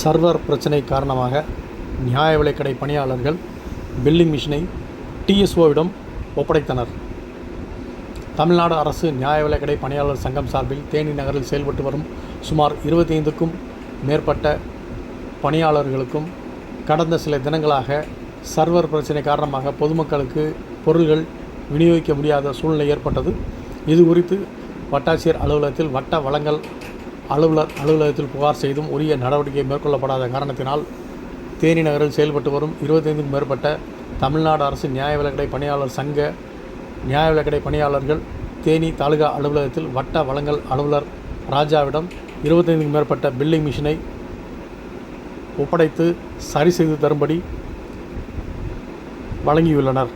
Server பிரச்சினை காரணமாக நியாய விலைக்கடை பணியாளர்கள் பில்லிங் மிஷினை டிஎஸ்ஓவிடம் ஒப்படைத்தனர். தமிழ்நாடு அரசு நியாய விலைக்கடை பணியாளர் சங்கம் சார்பில் தேனி நகரில் செயல்பட்டு வரும் சுமார் 25க்கும் மேற்பட்ட பணியாளர்களுக்கும் கடந்த சில தினங்களாக சர்வர் பிரச்சினை காரணமாக பொதுமக்களுக்கு பொருள்கள் விநியோகிக்க முடியாத சூழ்நிலை ஏற்பட்டது. இது குறித்து வட்டாட்சியர் அலுவலகத்தில் வட்ட வழங்கல் அலுவலர் அலுவலகத்தில் புகார் செய்தும் உரிய நடவடிக்கை மேற்கொள்ளப்படாத காரணத்தினால் தேனி நகரில் செயல்பட்டு வரும் 25க்கும் மேற்பட்ட தமிழ்நாடு அரசு நியாய விலைக்கடை பணியாளர் சங்க நியாய விலைக்கடை பணியாளர்கள் தேனி தாலுகா அலுவலகத்தில் வட்ட வழங்கல் அலுவலர் ராஜாவிடம் 25க்கும் மேற்பட்ட பில்லிங் மிஷினை ஒப்படைத்து சரி செய்து தரும்படி வழங்கியுள்ளனர்.